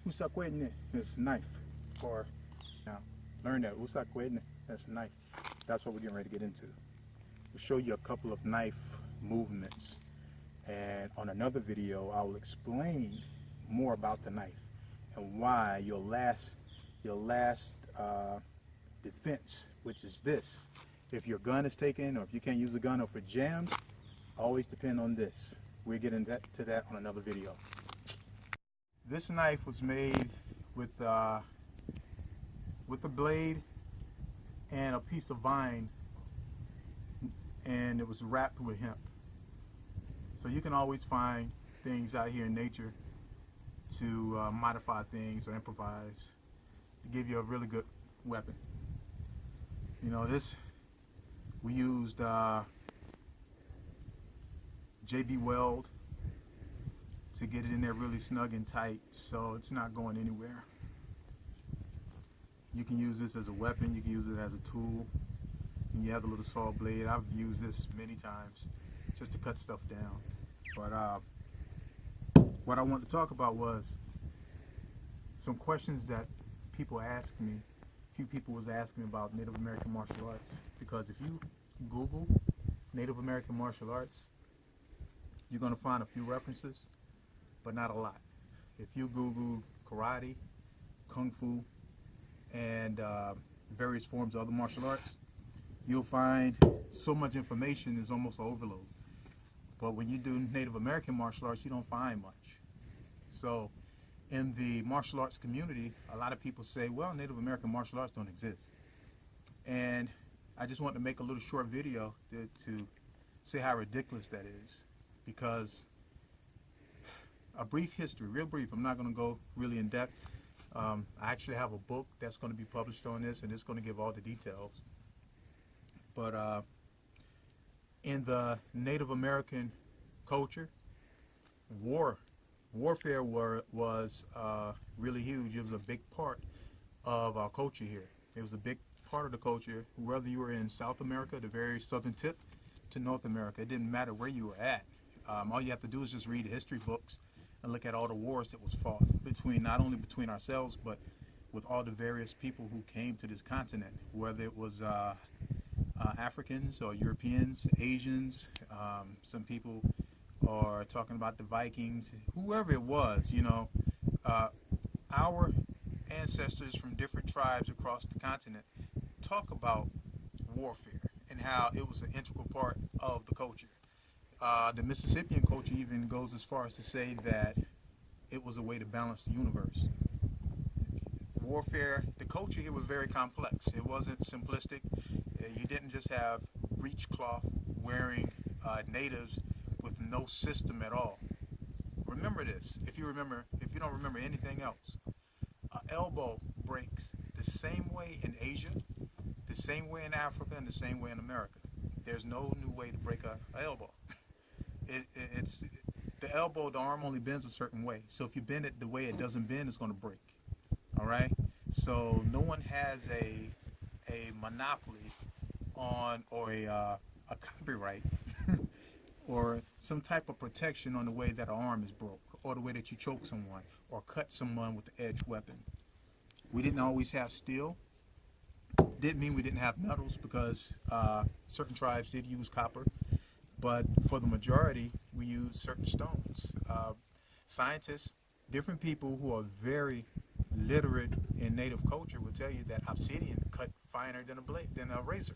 Usakwene is knife. Or now, learn that usakwene, that's knife. That's what we're getting ready to get into. We'll show you a couple of knife movements, and on another video I will explain more about the knife and why your last defense, which is this. If your gun is taken, or if you can't use a gun, or for jams, always depend on this. We'll get into that on another video. This knife was made with a blade and a piece of vine, and it was wrapped with hemp. So you can always find things out here in nature to modify things or improvise to give you a really good weapon. You know, this, we used JB Weld to get it in there really snug and tight, so it's not going anywhere. You can use this as a weapon, you can use it as a tool, and you have a little saw blade. I've used this many times just to cut stuff down. But what I wanted to talk about was some questions that people asked me. A few people was asking me about Native American martial arts, because if you Google Native American martial arts, you're going to find a few references, but not a lot. If you Google karate, kung fu, and various forms of other martial arts, you'll find so much information is almost an overload. But when you do Native American martial arts, you don't find much. So in the martial arts community, a lot of people say, well, Native American martial arts don't exist. And I just want to make a little short video to say how ridiculous that is, because a brief history, real brief, I'm not going to go really in depth. I actually have a book that's going to be published on this, and it's going to give all the details. But in the Native American culture, warfare was really huge. It was a big part of our culture here. It was a big part of the culture, whether you were in South America, the very southern tip, to North America. It didn't matter where you were at. All you have to do is just read the history books and look at all the wars that was fought between, not only between ourselves, but with all the various people who came to this continent, whether it was Africans or Europeans, Asians. Some people are talking about the Vikings, whoever it was. You know, our ancestors from different tribes across the continent talk about warfare and how it was an integral part of the culture. The Mississippian culture even goes as far as to say that it was a way to balance the universe. Warfare, the culture here was very complex. It wasn't simplistic. You didn't just have breechcloth wearing natives with no system at all. Remember this, if you don't remember anything else. An elbow breaks the same way in Asia, the same way in Africa, and the same way in America. There's no new way to break an elbow. It's the elbow, the arm only bends a certain way. So if you bend it the way it doesn't bend, it's going to break. All right. So no one has a monopoly on, or a copyright or some type of protection on the way that an arm is broke, or the way that you choke someone or cut someone with an edged weapon. We didn't always have steel. Didn't mean we didn't have metals, because certain tribes did use copper. But for the majority, we use certain stones. Scientists, different people who are very literate in native culture will tell you that obsidian cut finer than a razor.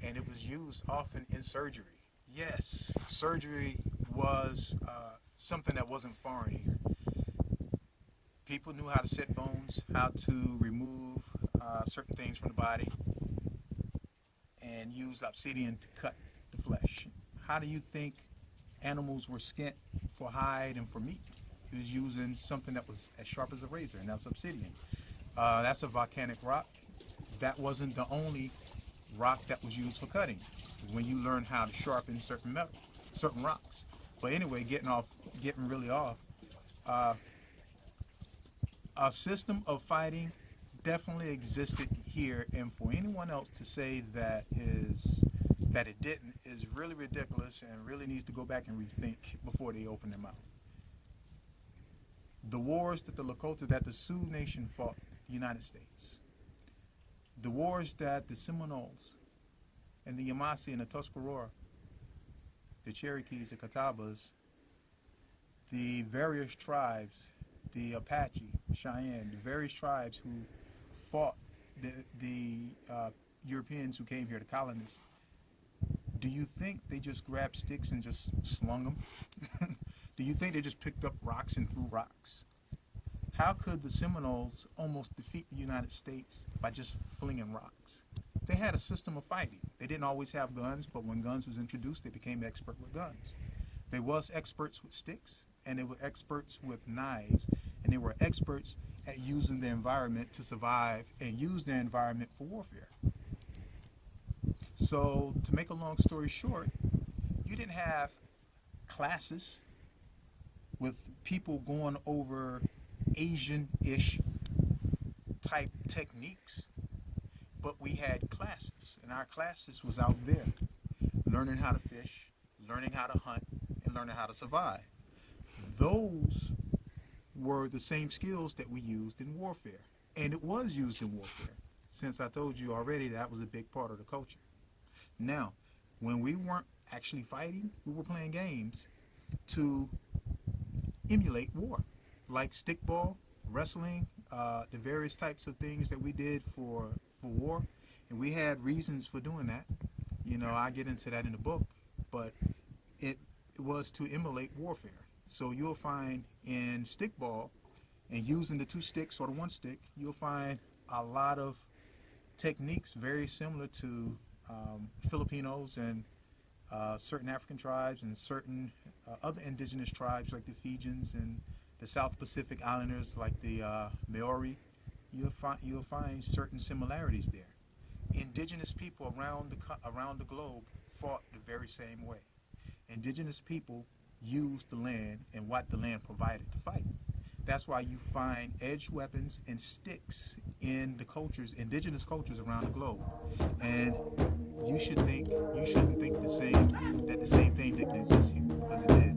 And it was used often in surgery. Yes, surgery was something that wasn't foreign here. People knew how to set bones, how to remove certain things from the body, and use obsidian to cut the flesh. How do you think animals were skinned for hide and for meat? It was using something that was as sharp as a razor, and that's obsidian. That's a volcanic rock. That wasn't the only rock that was used for cutting. When you learn how to sharpen certain rocks. But anyway, getting really off. A system of fighting definitely existed here, and for anyone else to say that it didn't is really ridiculous, and really needs to go back and rethink before they open their mouth. The wars that the Lakota, that the Sioux Nation fought the United States, the wars that the Seminoles and the Yamasee and the Tuscarora, the Cherokees, the Catawbas, the various tribes, the Apache, Cheyenne, the various tribes who fought the Europeans who came here, the colonists, do you think they just grabbed sticks and just slung them? Do you think they just picked up rocks and threw rocks? How could the Seminoles almost defeat the United States by just flinging rocks? They had a system of fighting. They didn't always have guns, but when guns was introduced, they became expert with guns. They was experts with sticks, and they were experts with knives, and they were experts at using the environment to survive and use their environment for warfare. So, to make a long story short, you didn't have classes with people going over Asian-ish type techniques, but we had classes, and our classes was out there, learning how to fish, learning how to hunt, and learning how to survive. Those were the same skills that we used in warfare, and it was used in warfare, since I told you already that was a big part of the culture. Now, when we weren't actually fighting, we were playing games to emulate war, like stickball, wrestling, the various types of things that we did for war, and we had reasons for doing that. You know, I get into that in the book, but it was to emulate warfare. So you'll find in stickball, and using the two sticks or the one stick, you'll find a lot of techniques very similar to Filipinos and certain African tribes and certain other indigenous tribes like the Fijians and the South Pacific Islanders like the Maori. You'll find certain similarities there. Indigenous people around the globe fought the very same way. Indigenous people used the land and what the land provided to fight. That's why you find edged weapons and sticks in the cultures, indigenous cultures around the globe. And you shouldn't think that the same thing didn't exist here, because it did.